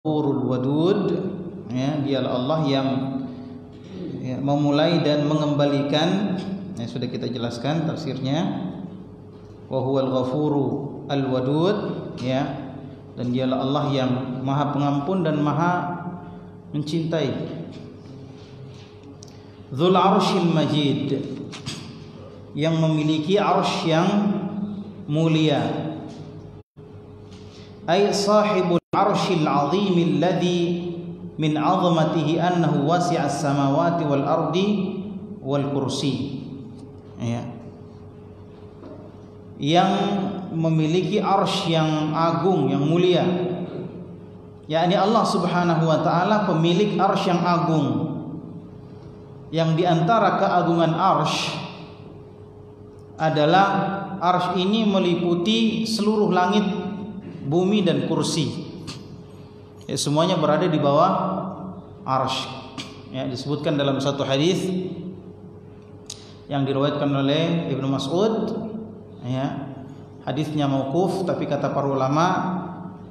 Ghafurul Wadud, ya, dialah Allah yang memulai dan mengembalikan. Sudah kita jelaskan tafsirnya. Wa huwal ghafuru al wadud, ya, dan dialah Allah yang Maha Pengampun dan Maha mencintai. Dzul Arsyil Majid, yang memiliki arsy yang mulia. Ay sahibul arsyil azim alladhi min 'azamatihi annahu wasi'as samawati wal ardi wal kursi, ya, yang memiliki arsy yang agung, yang mulia, yakni Allah Subhanahu wa taala pemilik arsy yang agung, yang diantara keagungan arsy adalah arsy ini meliputi seluruh langit, bumi dan kursi. Ya, semuanya berada di bawah arsy. Ya, disebutkan dalam satu hadis yang diriwayatkan oleh Ibnu Mas'ud, ya, hadisnya mauquf, tapi kata para ulama,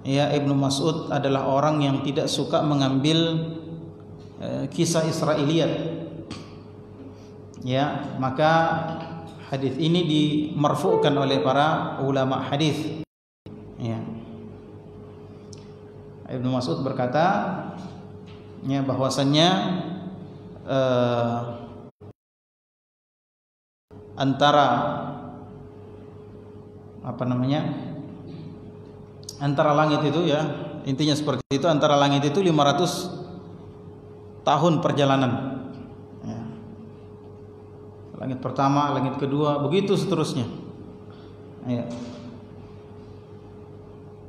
ya, Ibnu Mas'ud adalah orang yang tidak suka mengambil kisah Israiliyat. Ya, maka hadis ini dimarfu'kan oleh para ulama hadis. Ya. Ibnu Mas'ud berkata, ya, bahwasannya antara antara langit itu, ya, intinya seperti itu, antara langit itu 500 tahun perjalanan, ya. Langit pertama, langit kedua, begitu seterusnya, ya.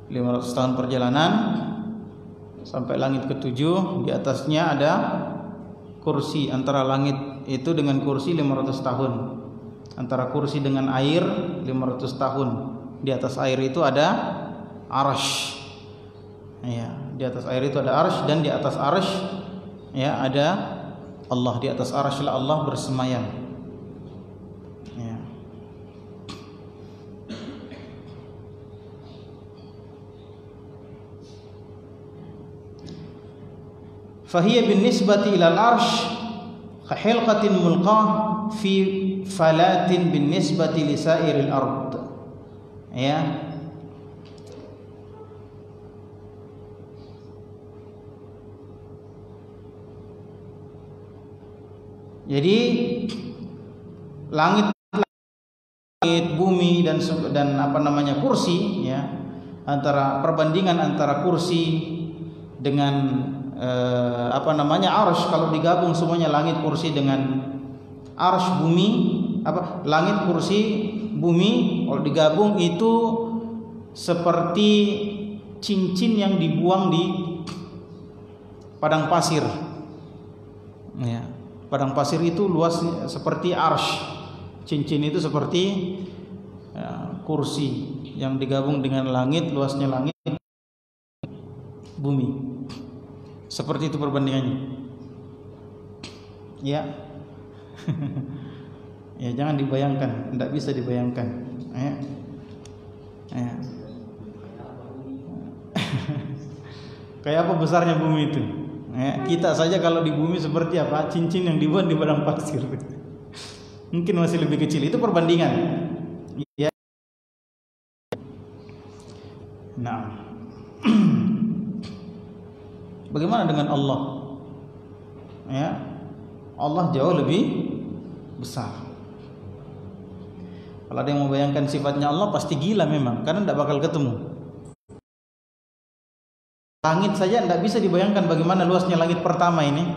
500 tahun perjalanan sampai langit ketujuh. Di atasnya ada kursi. Antara langit itu dengan kursi 500 tahun. Antara kursi dengan air 500 tahun. Di atas air itu ada arsy, ya, di atas air itu ada arsy, dan di atas arsy, ya, ada Allah. Di atas arsy lah Allah bersemayam, ya. Fahiya bin nisbati ilal arsh kahilqatin mulqah fi falatin bin nisbati li sairil ard, ya. Jadi langit, bumi dan kursi, ya, perbandingan antara kursi dengan arsy, kalau digabung semuanya, langit, kursi dengan arsy, bumi, langit, kursi, bumi, kalau digabung itu seperti cincin yang dibuang di padang pasir, ya. Padang pasir itu luasnya seperti arsy, cincin itu seperti, ya, kursi yang digabung dengan langit, luasnya langit, bumi. Seperti itu perbandingannya, ya. Ya, jangan dibayangkan, tidak bisa dibayangkan, ya. Ya. Kayak apa besarnya bumi itu, ya. Kita saja kalau di bumi seperti apa, cincin yang dibuat di padang pasir. Mungkin masih lebih kecil. Itu perbandingan, ya. Nah, bagaimana dengan Allah? Ya, Allah jauh lebih besar. Kalau ada yang membayangkan sifatnya Allah, pasti gila memang, karena tidak bakal ketemu. Langit saja tidak bisa dibayangkan bagaimana luasnya langit pertama ini.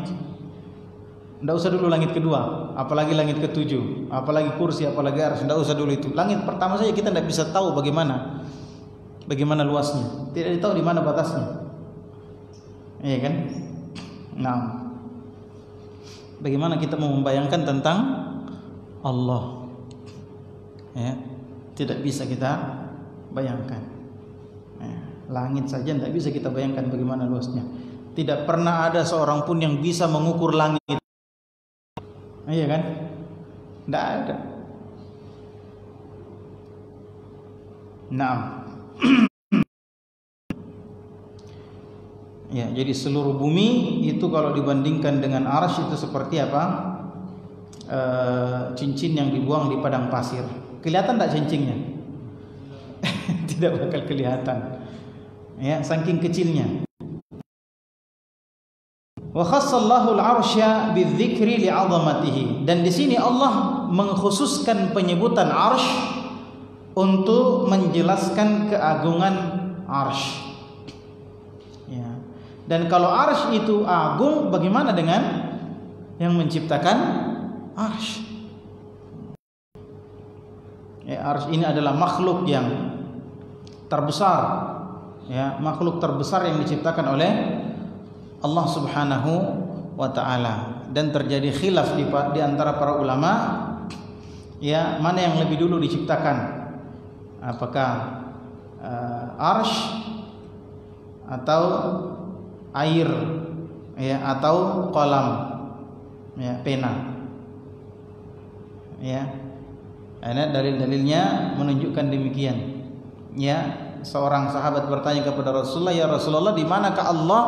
Tidak usah dulu langit kedua, apalagi langit ketujuh, apalagi kursi, apalagi arsy. Tidak usah dulu itu. Langit pertama saja kita tidak bisa tahu bagaimana luasnya. Tidak tahu di mana batasnya. Iya kan? Nah, bagaimana kita mau membayangkan tentang Allah? Ya, tidak bisa kita bayangkan. Ya, langit saja tidak bisa kita bayangkan bagaimana luasnya. Tidak pernah ada seorang pun yang bisa mengukur langit. Iya kan? Tidak ada. Nah, Ya, jadi seluruh bumi itu kalau dibandingkan dengan arsy itu seperti apa? Cincin yang dibuang di padang pasir. Kelihatan tak cincinnya? Tidak bakal kelihatan. Ya, saking kecilnya. Wa khassallahu al-'arsya bidzikri li'azamatihi. Dan di sini Allah mengkhususkan penyebutan arsy untuk menjelaskan keagungan arsy. Ya. Dan kalau arsy itu agung, bagaimana dengan yang menciptakan arsy? Ya, arsy ini adalah makhluk yang terbesar, ya, makhluk terbesar yang diciptakan oleh Allah Subhanahu wa taala. Dan terjadi khilaf di antara para ulama, ya, mana yang lebih dulu diciptakan? Apakah arsy atau air, ya, atau qalam, ya, pena. Ya. Ada dalil-dalilnya menunjukkan demikian. Ya, seorang sahabat bertanya kepada Rasulullah, "Ya Rasulullah, di manakah Allah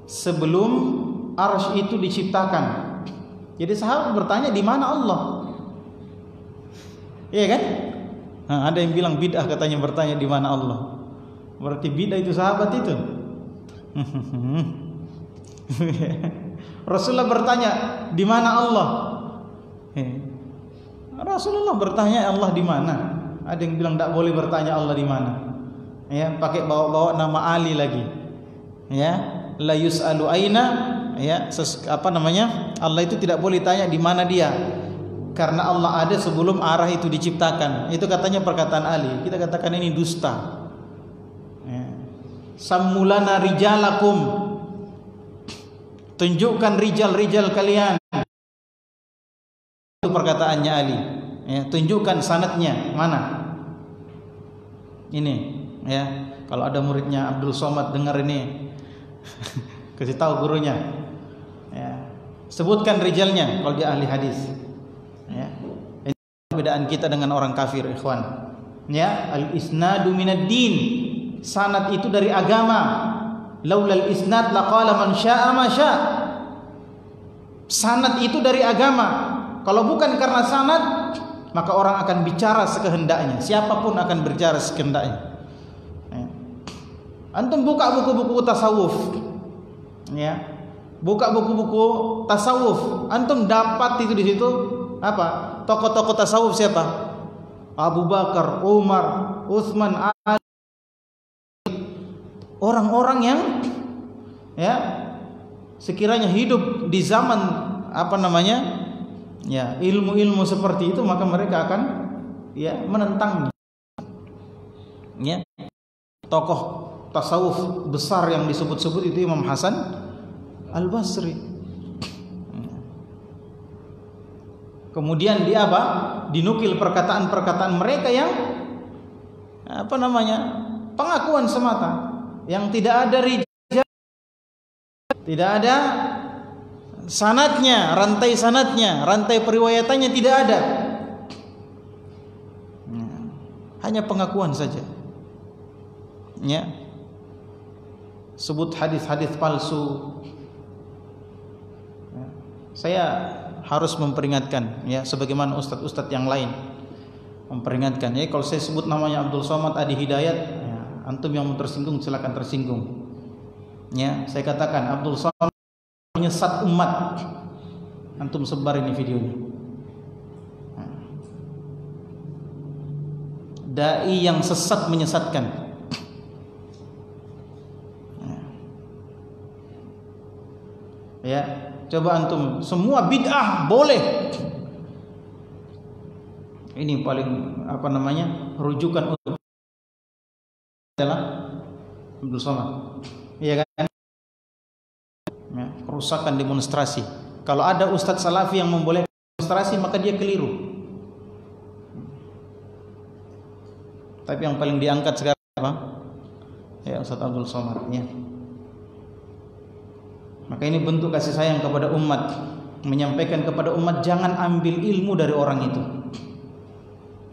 sebelum arsy itu diciptakan?" Jadi sahabat bertanya, di mana Allah? Iya kan? Nah, ada yang bilang bid'ah katanya bertanya di mana Allah. Berarti bid'ah itu sahabat itu. Rasulullah bertanya, di mana Allah? Rasulullah bertanya Allah di mana? Ada yang bilang tak boleh bertanya Allah di mana. Ya, pakai bawa-bawa nama Ali lagi. Ya, la yus'alu aina, ya, apa namanya? Allah itu tidak boleh tanya di mana dia. Karena Allah ada sebelum arah itu diciptakan. Itu katanya perkataan Ali. Kita katakan ini dusta. Ya. Sammulana rijalakum. Tunjukkan rijal-rijal kalian. Itu perkataannya Ali. Ya, tunjukkan sanadnya mana? Ini, ya. Kalau ada muridnya Abdul Somad dengar ini, kasih tahu gurunya. Ya. Sebutkan rijalnya kalau dia ahli hadis. Ya. Ini perbedaan kita dengan orang kafir, ikhwan. Ya, al-isnadu minad din. Sanad itu dari agama. Laulal isnad laqala man syaa ma syaa. Sanad itu dari agama. Kalau bukan karena sanad, maka orang akan bicara sekehendaknya. Siapapun akan berbicara sekehendaknya. Ya. Antum buka buku-buku tasawuf. Ya. Buka buku-buku tasawuf. Antum dapat itu di situ apa? Tokoh-tokoh tasawuf siapa? Abu Bakar, Umar, Utsman, Ali. Orang-orang yang, ya, sekiranya hidup di zaman apa namanya, ya, ilmu-ilmu seperti itu, maka mereka akan, ya, menentangnya. Ya. Tokoh tasawuf besar yang disebut-sebut itu Imam Hasan Al-Basri. Kemudian dia apa? Dinukil perkataan-perkataan mereka yang apa namanya? Pengakuan semata, yang tidak ada rijal, tidak ada sanadnya, rantai periwayatannya tidak ada. Hanya pengakuan saja. Ya. Sebut hadis-hadis palsu. Ya. Saya harus memperingatkan, ya, sebagaimana ustadz-ustadz yang lain memperingatkan. Ya, kalau saya sebut namanya Abdul Somad Adi Hidayat, ya, antum yang mau tersinggung silakan tersinggung. Ya, saya katakan Abdul Somad menyesat umat. Antum sebar ini videonya. Dai yang sesat menyesatkan. Ya, coba antum semua bid'ah boleh. Ini paling apa namanya? Rujukan untuk adalah Abdul Somad. Iya kan? Ya, kerusakan demonstrasi. Kalau ada ustadz salafi yang membolehkan demonstrasi, maka dia keliru. Tapi yang paling diangkat sekarang apa? Ya, Ustadz Abdul Somad. Ya. Maka ini bentuk kasih sayang kepada umat, menyampaikan kepada umat jangan ambil ilmu dari orang itu.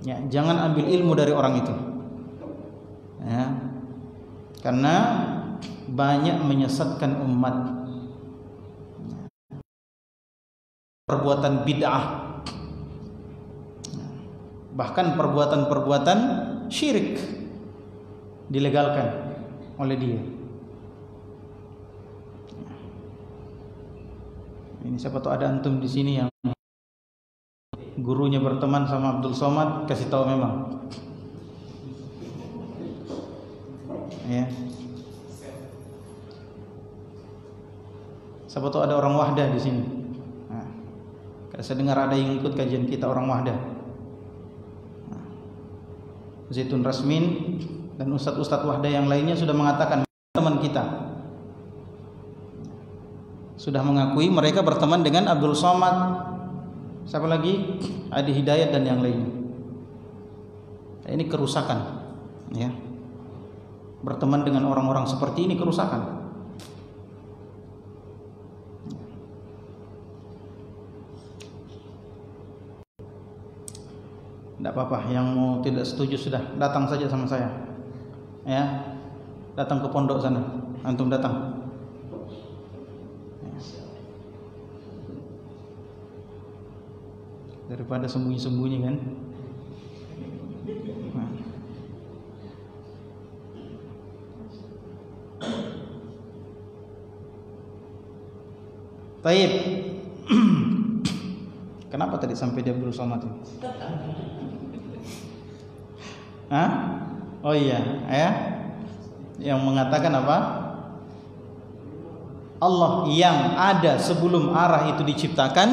Ya, jangan ambil ilmu dari orang itu. Ya. Karena banyak menyesatkan umat. Perbuatan bid'ah, bahkan perbuatan-perbuatan syirik dilegalkan oleh dia. Ini siapa tahu ada antum di sini yang gurunya berteman sama Abdul Somad, kasih tahu memang. Ya. Siapa tahu ada orang Wahdah di sini. Nah, saya dengar ada yang ikut kajian kita orang Wahdah. Nah, Zaitun Rasmin dan ustadz-ustadz Wahdah yang lainnya sudah mengatakan, teman kita sudah mengakui mereka berteman dengan Abdul Somad, siapa lagi, Adi Hidayat dan yang lainnya. Ini kerusakan, ya. Berteman dengan orang-orang seperti ini kerusakan. Tidak apa-apa, yang mau tidak setuju sudah datang saja sama saya, ya, datang ke pondok sana, antum datang. Daripada sembunyi-sembunyi kan. Nah. Taib. Kenapa tadi sampai dia Abdul Somad ini? Hah? Oh iya, ya. Yang mengatakan apa? Allah yang ada sebelum arah itu diciptakan,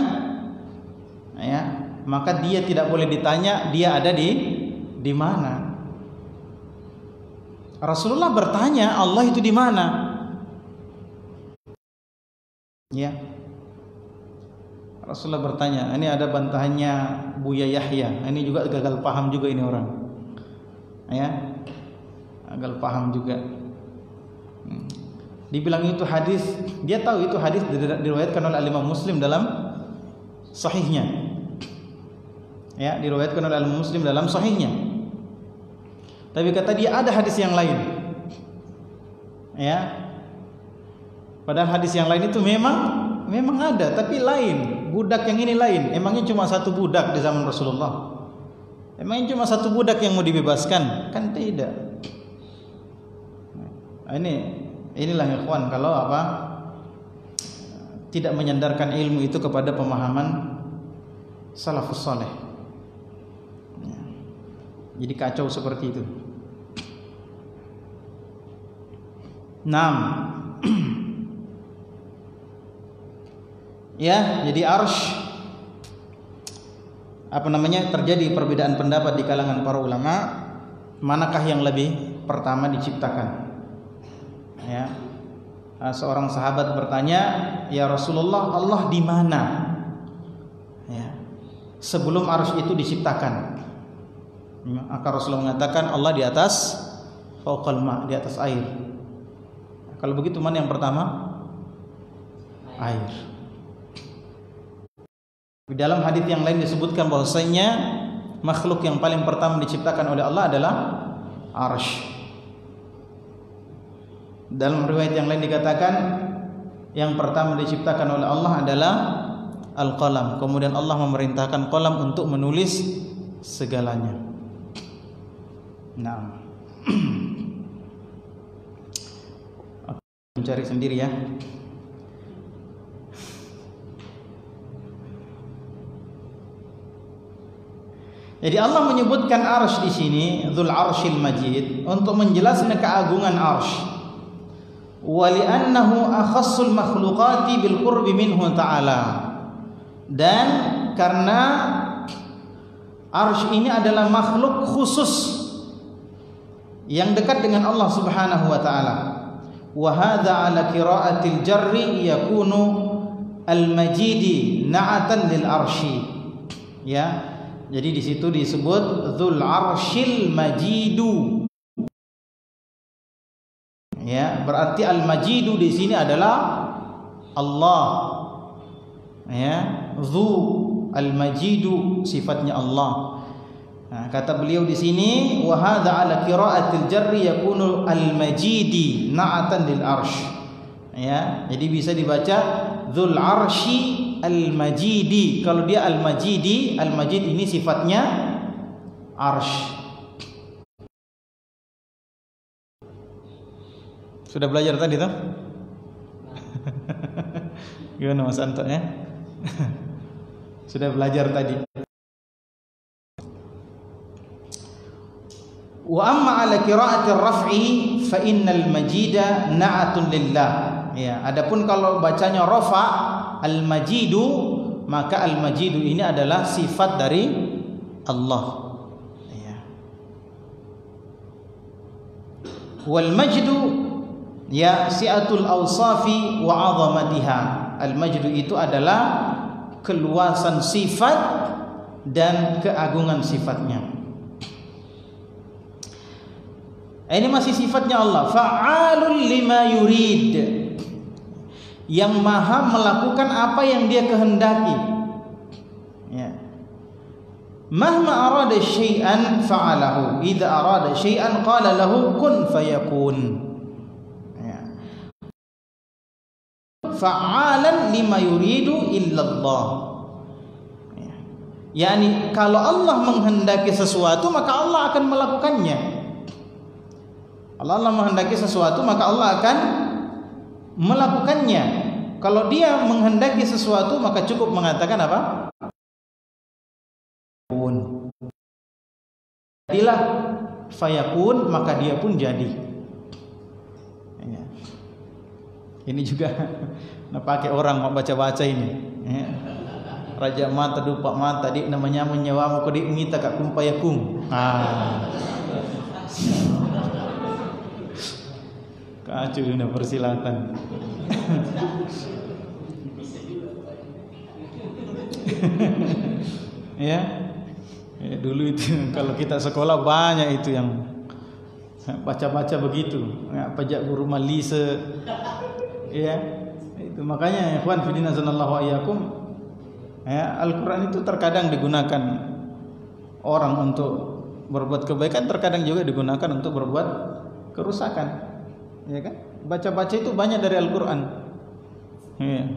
ya, maka dia tidak boleh ditanya dia ada di mana. Rasulullah bertanya Allah itu di mana? Ya. Rasulullah bertanya. Ini ada bantahannya Buya Yahya. Ini juga gagal paham juga ini orang. Ya. Gagal paham juga. Dibilang itu hadis, dia tahu itu hadis diriwayatkan oleh Imam Muslim dalam sahihnya. Ya, diriwayatkan oleh Muslim dalam sahihnya. Tapi kata dia ada hadis yang lain. Ya. Padahal hadis yang lain itu memang ada, tapi lain. Budak yang ini lain. Emangnya cuma satu budak di zaman Rasulullah? Emangnya cuma satu budak yang mau dibebaskan? Kan tidak. Nah, inilah ikhwan, kalau apa? Tidak menyandarkan ilmu itu kepada pemahaman salafus saleh. Jadi kacau seperti itu. 6. Ya, jadi arsy terjadi perbedaan pendapat di kalangan para ulama, manakah yang lebih pertama diciptakan? Ya. Seorang sahabat bertanya, "Ya Rasulullah, Allah di mana?" Ya. Sebelum arsy itu diciptakan. Maka Rasulullah mengatakan Allah di atas fauqal ma, di atas air. Kalau begitu mana yang pertama? Air. Di dalam hadis yang lain disebutkan bahwasanya makhluk yang paling pertama diciptakan oleh Allah adalah arsy. Dalam riwayat yang lain dikatakan yang pertama diciptakan oleh Allah adalah al-qalam. Kemudian Allah memerintahkan qalam untuk menulis segalanya. Nah, mencari sendiri ya. Jadi Allah menyebutkan arsy di sini, Dzul Arsyil Majid, untuk menjelaskan keagungan arsy. Wa li'annahu akhassul makhluqati bil qurbi minhu ta'ala. Dan karena arsy ini adalah makhluk khusus yang dekat dengan Allah Subhanahu wa taala. Wa hadza 'ala qira'atil jarri yakunu al-majidi na'atan lil arsy. Ya. Jadi di situ disebut Dzul Arsyil Majidu. Ya, berarti Al-Majidu di sini adalah Allah. Ya, Dzu Al-Majidu sifatnya Allah. Nah, kata beliau di sini, wa hadza ala qira'atil jarri yakunu al-majidi na'atan lil arsh. Ya, jadi bisa dibaca dzul arsy al-majidi. Kalau dia al-majidi, al-majid ini sifatnya arsh. Sudah belajar tadi toh? Gimana Mas Anto ya? Sudah belajar tadi. Wa amma ala qira'atir raf'i fa innal majida na'atun lillah. Ya, adapun kalau bacanya rafa al-majidu, maka al-majidu ini adalah sifat dari Allah. Ya. Wal majdu ya si'atul awsafi wa 'azamatiha. Al-majdu itu adalah keluasan sifat dan keagungan sifatnya. Ini masih sifatnya Allah, fa'alul lima yurid, yang maha melakukan apa yang dia kehendaki. Ya. Mahma arada syai'an fa'alahu, idza arada syai'an qala lahu kun fayakun. Ya. Fa'alan lima yuridu illallah. Ya. Yani kalau Allah menghendaki sesuatu maka Allah akan melakukannya. Allah menghendaki sesuatu maka Allah akan melakukannya. Kalau dia menghendaki sesuatu maka cukup mengatakan apa? Kun. Jadilah fayakun, maka dia pun jadi. Ya. Ini juga pakai orang mau baca-baca ini. Ya. Raja mata dupak mata dik namanya menyewamu kodik mita kak kumpayakung. Kacau dunia persilatan. Ya, dulu itu kalau kita sekolah banyak itu yang baca-baca begitu. Pajak guru malise. Ya, itu makanya ikhwan fillah sallallahu alaihi wasallam. Ya, Al-Quran itu terkadang digunakan orang untuk berbuat kebaikan, terkadang juga digunakan untuk berbuat kerusakan. Ya kan? Baca-baca itu banyak dari Al-Quran. Ya.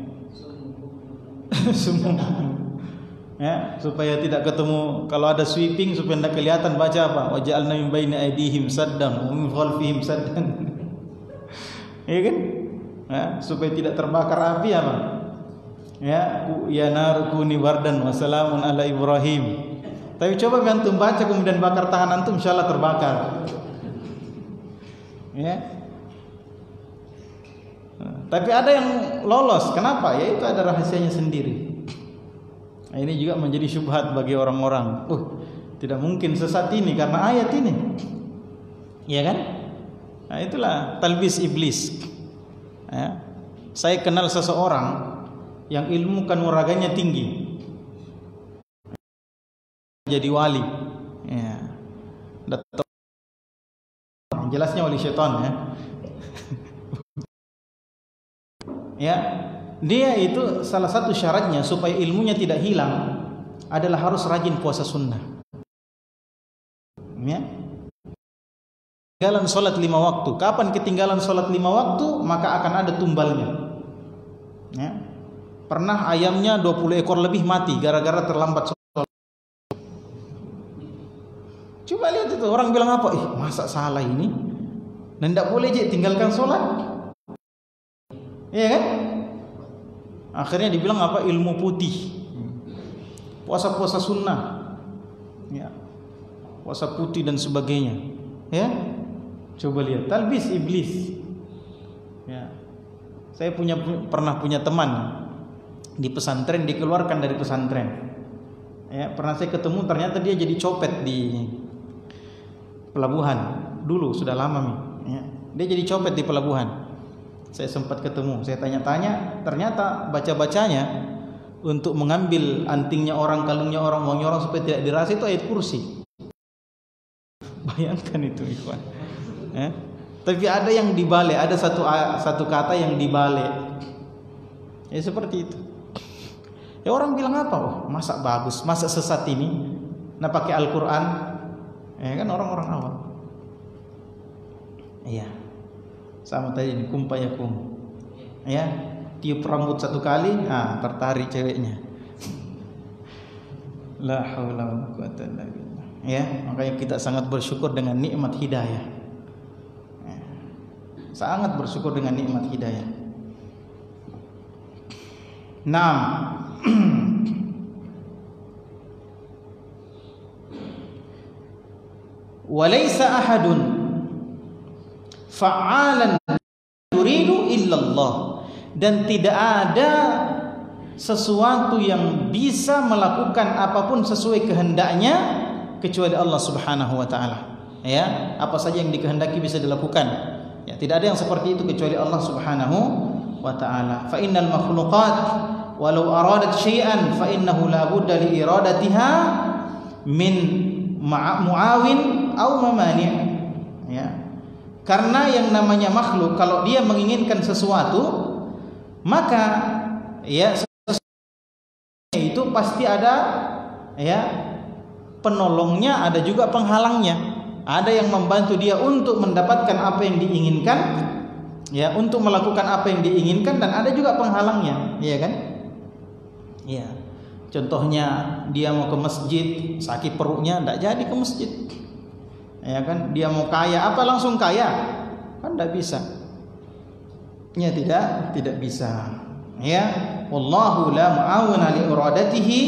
Ya, supaya tidak ketemu, kalau ada sweeping supaya tidak kelihatan baca apa? Waja'alna min baini aydihim saddan wa min khalfihim saddan. Ya kan? Ya, supaya tidak terbakar api apa? Ya narukuni wardan wa salamun ala Ibrahim. Tapi coba antum baca kemudian bakar tangan antum, insyaallah terbakar. Ya. Tapi ada yang lolos. Kenapa? Ya itu ada rahasianya sendiri. Nah, ini juga menjadi syubhat bagi orang-orang. Tidak mungkin sesat ini karena ayat ini. Ya kan? Nah, itulah talbis iblis. Ya. Saya kenal seseorang yang ilmu kanuraganya tinggi, jadi wali. Ya. Jelasnya wali syaitan ya. Ya, dia itu salah satu syaratnya supaya ilmunya tidak hilang adalah harus rajin puasa sunnah. Ya. Ketinggalan sholat 5 waktu. Kapan ketinggalan sholat 5 waktu maka akan ada tumbalnya. Ya. Pernah ayamnya 20 ekor lebih mati gara-gara terlambat sholat. Coba lihat itu, orang bilang apa? Masa salah ini? Dan tidak boleh je tinggalkan sholat. Iya kan? Akhirnya dibilang apa? Ilmu putih. Puasa-puasa sunnah. Ya. Puasa putih dan sebagainya. Ya. Coba lihat, talbis iblis. Ya. Saya pernah punya teman di pesantren, dikeluarkan dari pesantren. Ya, pernah saya ketemu, ternyata dia jadi copet di pelabuhan. Dulu sudah lama nih. Ya. Dia jadi copet di pelabuhan. Saya sempat ketemu, saya tanya-tanya, ternyata baca-bacanya untuk mengambil antingnya orang, kalungnya orang, uangnya orang supaya tidak dirasa itu ayat kursi. Bayangkan itu ikhwan. Ya. Tapi ada yang dibalik, ada satu kata yang dibalik. Ya seperti itu. Ya orang bilang apa? Masa bagus, masa sesat ini? Nah pakai Al-Quran. Ya kan orang-orang awam. Iya. Sama tadi di kumpayakum. Ya, tiup rambut satu kali, tertarik ceweknya. La haula wala quwwata illa billah. Ya, makanya kita sangat bersyukur dengan nikmat hidayah. Ya. Sangat bersyukur dengan nikmat hidayah. Naam. Walaysa ahadun fa'alan yuridu illallah, dan tidak ada sesuatu yang bisa melakukan apapun sesuai kehendaknya kecuali Allah Subhanahu wa taala. Ya, apa saja yang dikehendaki bisa dilakukan. Ya, tidak ada yang seperti itu kecuali Allah Subhanahu wa taala. Fa innal makhluqat walau aradat syai'an fa innahu la budda li iradatiha min muawin au mamani'. Ya. Karena yang namanya makhluk kalau dia menginginkan sesuatu, maka ya itu pasti ada ya penolongnya, ada juga penghalangnya. Ada yang membantu dia untuk mendapatkan apa yang diinginkan, ya, untuk melakukan apa yang diinginkan, dan ada juga penghalangnya, iya kan? Iya. Contohnya dia mau ke masjid, sakit perutnya, tidak jadi ke masjid. Ya kan? Dia mau kaya, apa langsung kaya? Kan tidak bisa. Ya, tidak bisa. Ya, wallahu la mu'awina li iradatihi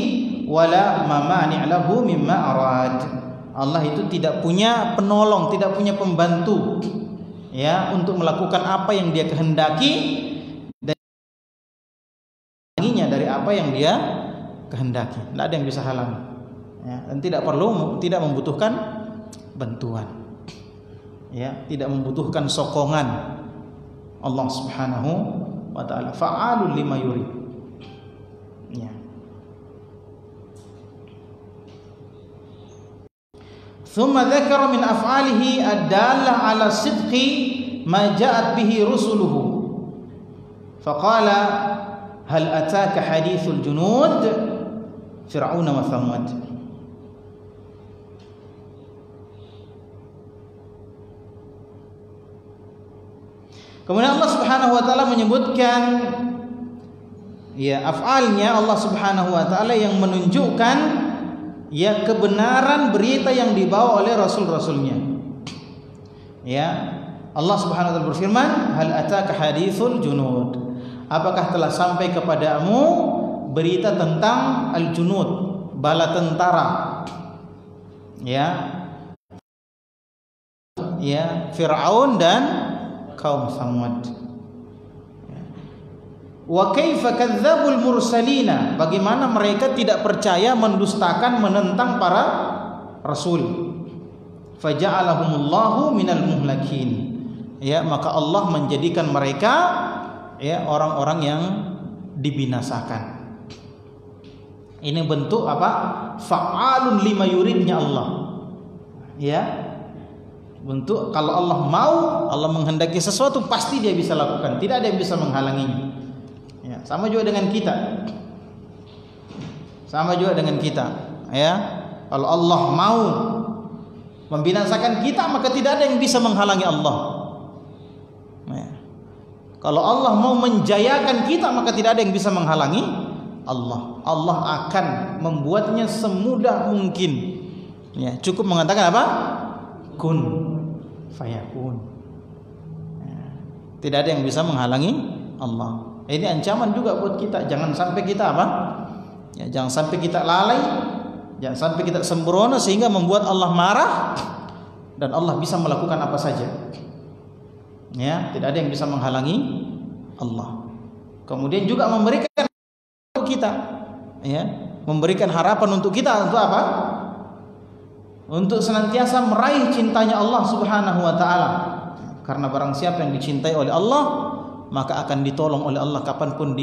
wala mamani' lahu mimma arad. Allah itu tidak punya penolong, tidak punya pembantu, ya, untuk melakukan apa yang dia kehendaki dan dari apa yang dia kehendaki. Tidak ada yang bisa halangi, ya, dan tidak membutuhkan bantuan, ya, tidak membutuhkan sokongan. Allah Subhanahu wa ta'ala fa'alul lima yurid. Ya. Thumma dzakara min af'alihi ad-dalla 'ala sidqi ma ja'at bihi rusuluhu. Faqala hal ataka hadithul junud Fir'aun wa Thamud. Kemudian Allah Subhanahu wa taala menyebutkan ya af'alnya Allah Subhanahu wa taala yang menunjukkan ya kebenaran berita yang dibawa oleh rasul-rasulnya. Ya, Allah Subhanahu wa taala berfirman, hal ataka hadithul junud. Apakah telah sampai kepadamu berita tentang al-junud, bala tentara? Ya. Ya, Fir'aun dan kaum Thamud. Wa kaifa kadzdzabul mursalina, bagaimana mereka tidak percaya, mendustakan, menentang para rasul. Faja'alahumullahu minal muhlakin. Ya, maka Allah menjadikan mereka ya orang-orang yang dibinasakan. Ini bentuk apa? Fa'alun lima yuridnya Allah. Ya. Bentuk kalau Allah mau, Allah menghendaki sesuatu pasti dia bisa lakukan, tidak ada yang bisa menghalanginya. Ya, sama juga dengan kita. Sama juga dengan kita, ya. Kalau Allah mau membinasakan kita, maka tidak ada yang bisa menghalangi Allah. Ya. Kalau Allah mau menjayakan kita, maka tidak ada yang bisa menghalangi Allah. Allah akan membuatnya semudah mungkin. Ya, cukup mengatakan apa? Kun fayakun. Ya. Tidak ada yang bisa menghalangi Allah. Ini ancaman juga buat kita. Jangan sampai kita apa? Ya, jangan sampai kita lalai, jangan sampai kita sembrono sehingga membuat Allah marah dan Allah bisa melakukan apa saja. Ya, tidak ada yang bisa menghalangi Allah. Kemudian juga memberikan kita, ya, memberikan harapan untuk kita untuk apa? Untuk senantiasa meraih cintanya Allah Subhanahu wa taala. Karena barang siapa yang dicintai oleh Allah, maka akan ditolong oleh Allah kapanpun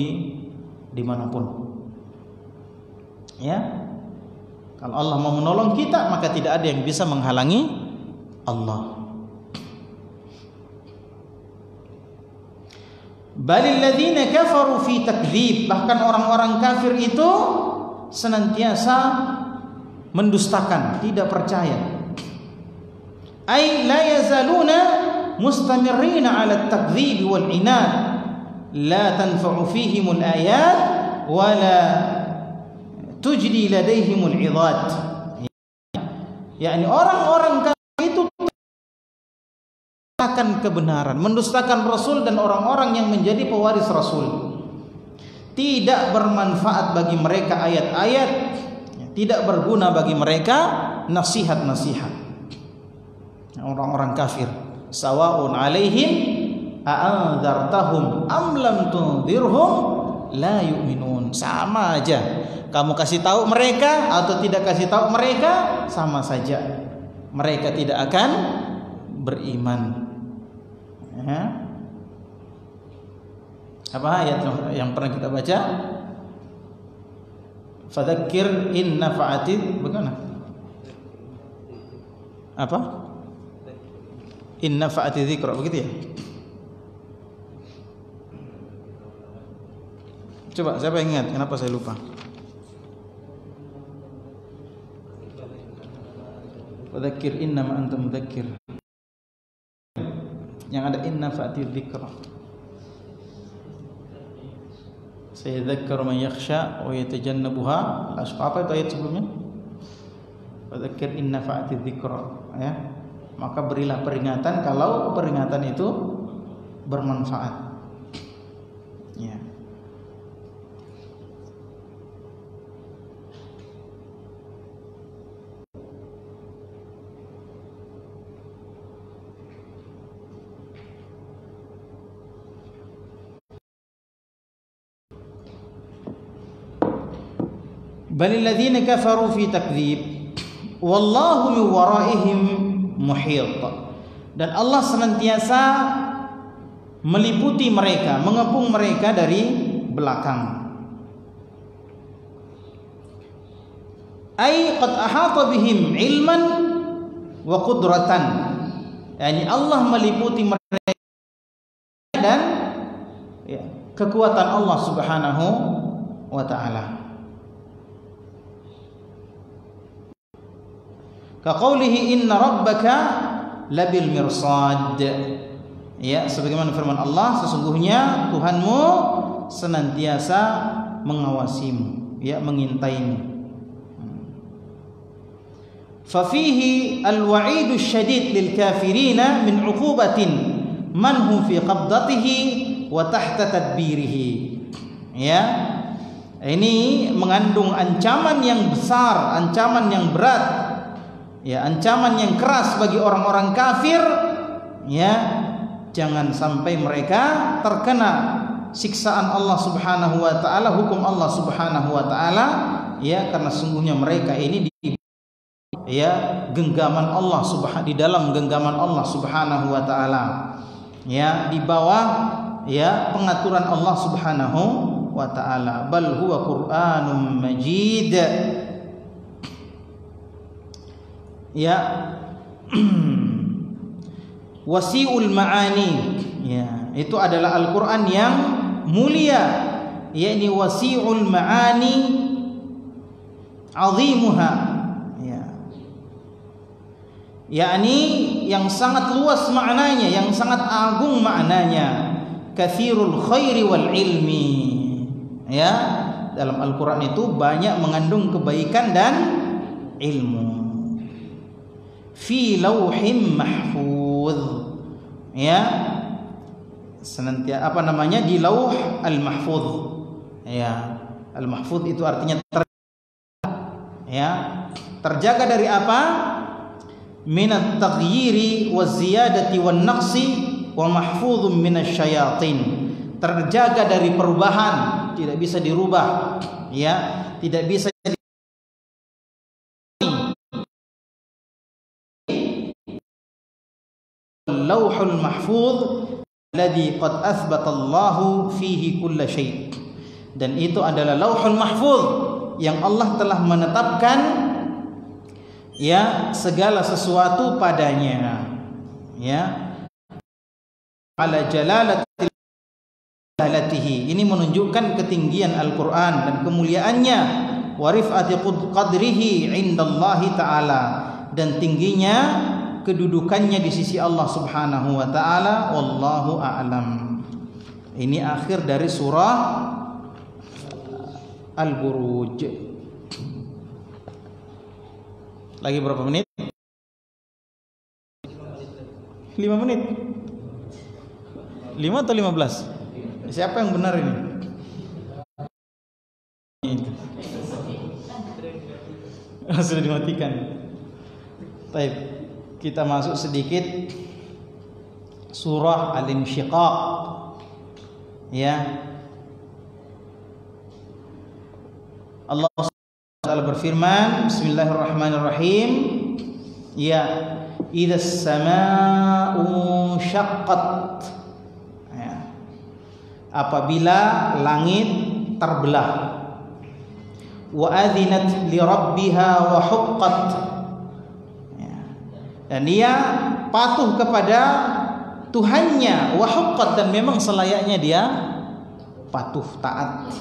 dimanapun. Ya, kalau Allah mau menolong kita, maka tidak ada yang bisa menghalangi Allah. Balil ladzina kafaru fi takdzib, bahkan orang-orang kafir itu senantiasa mendustakan, tidak percaya. ay la yazaluna mustamirrina 'ala at-takdzib wal 'inad la tanfa'u fihim al-ayat wa la tujdi ladaihim al-'idad. yakni orang-orang kafir itu mendustakan kebenaran, mendustakan Rasul dan orang-orang yang menjadi pewaris Rasul. Tidak bermanfaat bagi mereka ayat-ayat, tidak berguna bagi mereka nasihat-nasihat. Orang-orang kafir, sawa'un 'alaihim a'andzartahum am lam tunzirhum la yu'minun. Sama aja. Kamu kasih tahu mereka atau tidak kasih tahu mereka, sama saja. Mereka tidak akan beriman. Ya. Apa ayat yang pernah kita baca? Fadzakir in nafa'ati, bagaimana? Apa? In nafa'ati dzikra, begitu ya? Coba siapa yang ingat? Kenapa saya lupa? Fadzakir innama anta mudzakir. Yang ada in nafa'ati dzikra. Sayadzakkaru man yakhsha wa yatajannabuha al-ashqa. Apa itu ayat sebelumnya? Fadzakir in nafa'ati dzikra, ya. Maka berilah peringatan kalau peringatan itu bermanfaat. Ya. Balil ladzina kafaru fi takdzib wallahu min waraihim muhit. Dan Allah senantiasa meliputi mereka, mengepung mereka dari belakang. Ai qad ahata bihim ilman wa qudratan. Yani Allah meliputi mereka dan ya, kekuatan Allah Subhanahu wa taala. Kaqaulihi inna rabbaka labil mirsad. Ya, sebagaimana firman Allah, sesungguhnya Tuhanmu senantiasa mengawasimu, ya, mengintaimu. Fa fihi al-wa'idu syadid lil kafirina min 'uqubatin man hum fi qabdatihi wa tahta tadbirihi. Ya. Ini mengandung ancaman yang besar, ancaman yang berat. Ya, ancaman yang keras bagi orang-orang kafir, ya, jangan sampai mereka terkena siksaan Allah Subhanahu wa taala, hukum Allah Subhanahu wa taala, ya, karena sungguhnya mereka ini ya genggaman Allah di dalam genggaman Allah Subhanahu wa taala, ya, di bawah ya pengaturan Allah Subhanahu wa taala. Bal huwa Qur'anun Majid. Ya, wasi'ul ma'ani, ya, itu adalah Al-Quran yang mulia, yakni wasi'ul ma'ani azimuha, ya, yakni yang sangat luas maknanya, yang sangat agung maknanya, katsirul khairi wal ilmi, ya, dalam Al-Quran itu banyak mengandung kebaikan dan ilmu. Fi lauhim mahfuz, ya, senantiasa apa namanya, di lauh al-mahfuz, ya, al-mahfuz itu artinya ya, terjaga dari apa? Minat taghyiri wa ziyadati wan naqsi wa mahfuzun minasyayatin. Terjaga dari perubahan, tidak bisa dirubah, ya, tidak bisa Lauhul Mahfuz alladzi qad athbata Allahu fihi kulla syai'. Dan itu adalah Lauhul Mahfuz yang Allah telah menetapkan, ya, segala sesuatu padanya, ya, ala jalalatihi. Ini menunjukkan ketinggian Al-Qur'an dan kemuliaannya, wa rif'ati qadrihi indallahi ta'ala, dan tingginya kedudukannya di sisi Allah Subhanahu wa taala, wallahu a'lam. Ini akhir dari surah Al-Buruj. Lagi berapa menit? 5 menit. 5 atau 15? Siapa yang benar ini? Sudah dimatikan. Baik, kita masuk sedikit surah Al-Insyiqaq. Ya. Allah Subhanahu berfirman, Bismillahirrahmanirrahim. Ya, idzas samaa'u syaqqat. Ya. Apabila langit terbelah. Wa adzinat li rabbiha wa huqqat. Ya. Dan dia patuh kepada Tuhannya, wa huqqat, dan memang selayaknya dia patuh taat.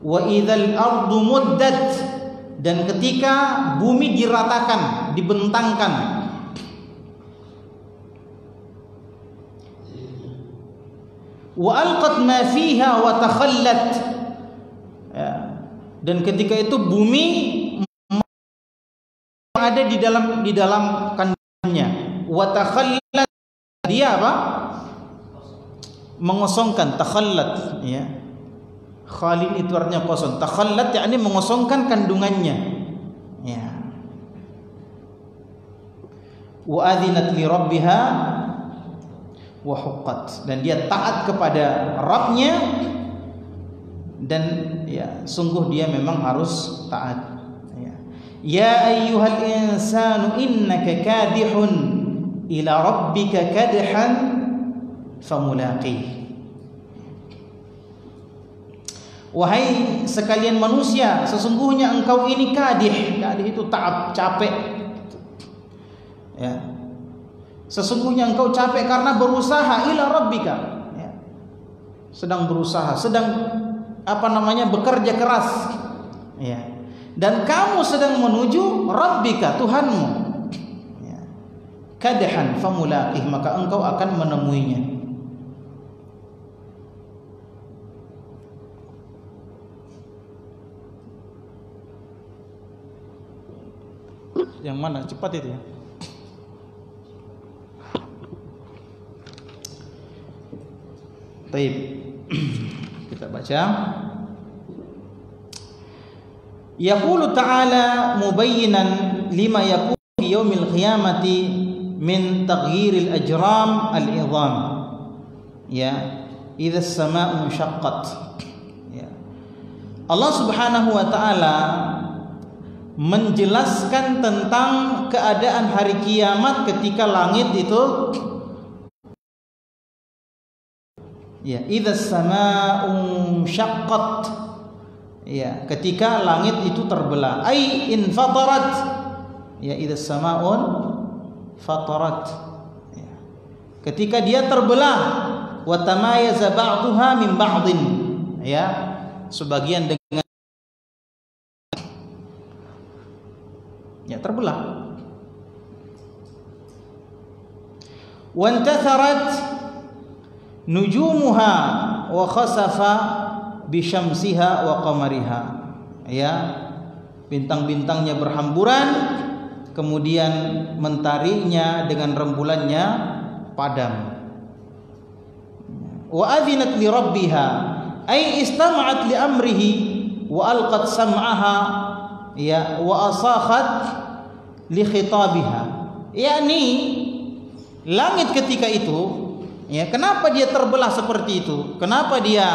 Wa idzal ardu muddat, dan ketika bumi diratakan, dibentangkan. Wa alqat ma fiha wa takhallat. Ya. Dan ketika itu bumi ada di dalam kandungannya. Wa takhallat, dia apa? Mengosongkan, takhallat, ya. Khalil itu artinya kosong. Takhallat yakni mengosongkan kandungannya. Ya. Wa adzinat li rabbiha wa huqqat, dan dia taat kepada Rabbnya, dan ya sungguh dia memang harus taat. Ya, ya ayyuhal insanu innaka kadihun ila rabbika kadhan famulaqih. Wahai sekalian manusia, sesungguhnya engkau ini kadih. Kadih itu taab, capek. Ya. Sesungguhnya engkau capek karena berusaha ila rabbika. Ya. Sedang berusaha, sedang bekerja keras. Ya. Dan kamu sedang menuju rabbika, Tuhanmu. Ya. Kadhan famulaqih, maka engkau akan menemuinya. Yang mana? Cepat itu ya. Baik. Kita baca. Yaqulu ta'ala mubayyinan lima yakunu fi yaumil qiyamati min taghyiril ajram al-'idham. Ya, idzas samaa'u syaqqat. Ya. Allah Subhanahu wa taala menjelaskan tentang keadaan hari kiamat ketika langit itu, ya, idzas samaa'u syaqqat, ya, ketika langit itu terbelah, ai infatarat, ya, idzas samaa'un fatarat, ya, ketika dia terbelah, wa tamayaza ba'daha min ba'din, ya, sebagian dengan, ya, terbelah. Wantatharat nujumuha wa khasafa bisyamsiha wa qamariha, ya, bintang-bintangnya berhamburan, kemudian mentarinya dengan rembulannya padam. Wa adzinat li rabbiha, ay istama'at li amrihi wa alqat sam'aha, ya, wa asakhat li khitabiha, yakni langit ketika itu, ya, kenapa dia terbelah seperti itu? Kenapa dia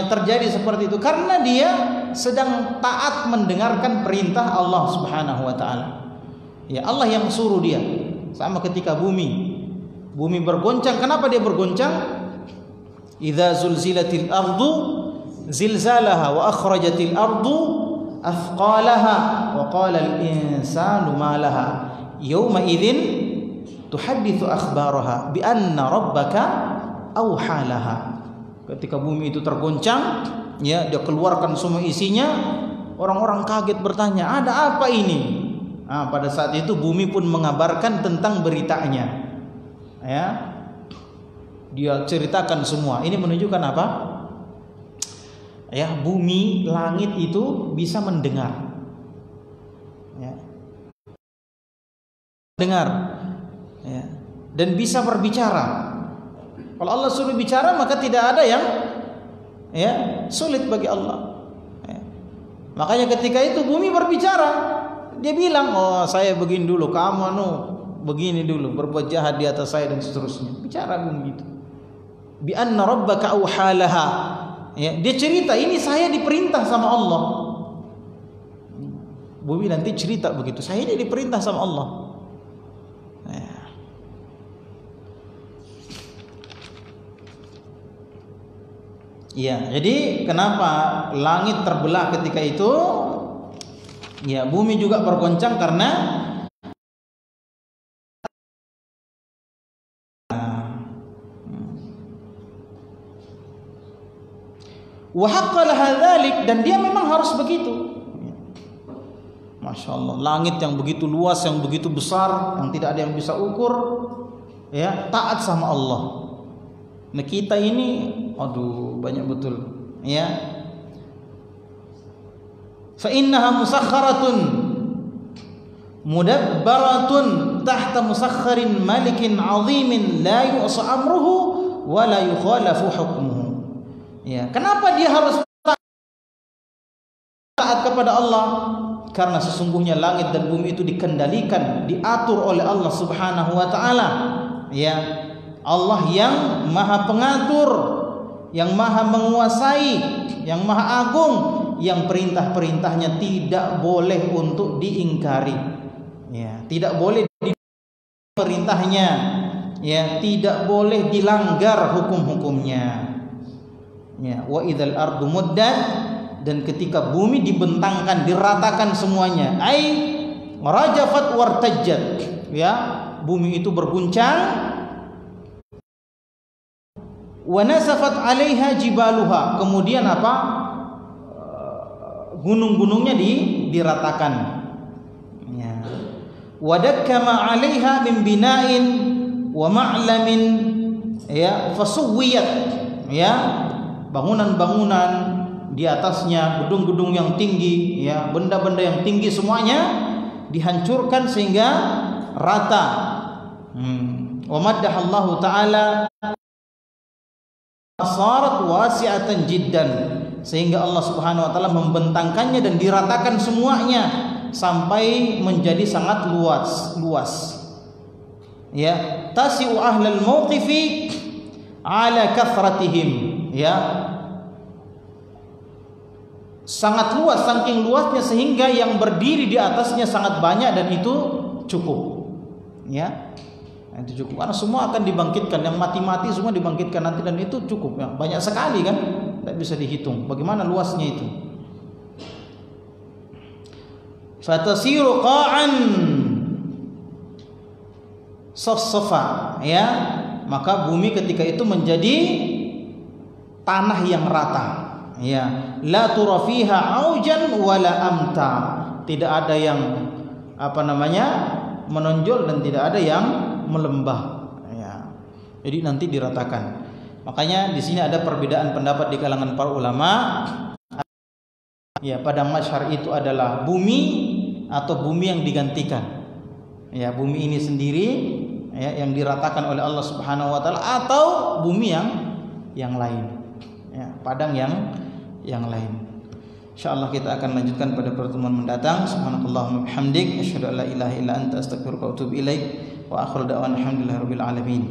terjadi seperti itu? Karena dia sedang taat mendengarkan perintah Allah Subhanahu wa taala. Ya, Allah yang suruh dia. Sama ketika bumi bergoncang, kenapa dia bergoncang? Idza zulzilatil ardu zilzalaha wa akhrajatil ardu athqalaha wa qala al-insanu ma laha yawma idzin tuhadditsu akhbaraha bi anna rabbaka awhalaha. Ketika bumi itu tergoncang, ya, dia keluarkan semua isinya, orang-orang kaget bertanya, ada apa ini? Pada saat itu bumi pun mengabarkan tentang beritanya. Ya. Dia ceritakan semua. Ini menunjukkan apa? Ya, bumi, langit itu bisa mendengar. Ya. Dengar. Ya. Dan bisa berbicara. Kalau Allah suruh bicara, maka tidak ada yang sulit bagi Allah. Ya. Makanya ketika itu bumi berbicara. Dia bilang, oh saya begini dulu, kamu begini dulu, berbuat jahat di atas saya dan seterusnya. Bicara begitu. Bi anna rabbaka auhalaha. Ya, dia cerita, ini saya diperintah sama Allah. Bumi nanti cerita begitu, saya ini diperintah sama Allah. Ya, jadi kenapa langit terbelah ketika itu? Ya, bumi juga bergoncang karena wa haqqa laha dzalik, dan dia memang harus begitu. Masya Allah, langit yang begitu luas, yang begitu besar, yang tidak ada yang bisa ukur, ya, taat sama Allah. Nah kita ini, aduh banyak betul, ya. Fa innaha musakharatun mudabbaratun tahta musakharin malikin azimin la yu'sa amruhu wa la yukhalafu hukmuhu. Ya, kenapa dia harus taat kepada Allah? Karena sesungguhnya langit dan bumi itu dikendalikan, diatur oleh Allah Subhanahu wa taala. Ya, Allah yang Maha Pengatur, yang Maha Menguasai, yang Maha Agung, yang perintah-perintahnya tidak boleh untuk diingkari. Ya, tidak boleh perintahnya, ya, tidak boleh dilanggar hukum-hukumnya. Ya, wa idzal ardu muddat, dan ketika bumi dibentangkan, diratakan semuanya, ai rajafat wartajjat, ya, bumi itu berguncang, wa nasafat 'alaiha jibaluha, kemudian apa? Gunung-gunungnya diratakan. Ya. Wa dakkama 'alaiha min bina'in wa ma'lamin, ya, fasuwiyat, ya, bangunan-bangunan di atasnya, gedung-gedung yang tinggi, ya, benda-benda yang tinggi semuanya dihancurkan sehingga rata. Wa maddahallahu ta'ala sarat wasi'atan jiddan, sehingga Allah Subhanahu wa taala membentangkannya dan diratakan semuanya sampai menjadi sangat luas. Ya, tasi'u ahlal mauqifi ala kathratihim, ya, sangat luas, saking luasnya sehingga yang berdiri di atasnya sangat banyak, dan itu cukup. Ya, itu cukup, karena semua akan dibangkitkan, yang mati-mati semua dibangkitkan nanti, dan itu cukup, ya, banyak sekali kan, tidak bisa dihitung bagaimana luasnya itu. Fatasiru qa'an safsafa, ya, maka bumi ketika itu menjadi tanah yang rata, ya, la tura fiha aujan wala amta, tidak ada yang menonjol dan tidak ada yang melembah, ya. Jadi nanti diratakan. Makanya di sini ada perbedaan pendapat di kalangan para ulama. Ya, padang mahsyar itu adalah bumi atau bumi yang digantikan. Ya, bumi ini sendiri, ya, yang diratakan oleh Allah Subhanahu wa taala, atau bumi yang lain. Ya, padang yang lain. Insyaallah kita akan lanjutkan pada pertemuan mendatang. Subhanakallahumma bihamdik, asyhadu an la ilaha illa anta, astaghfiruka wa atubu ilaik. Wa akhiru da'wana alhamdulillahirabbil alamin.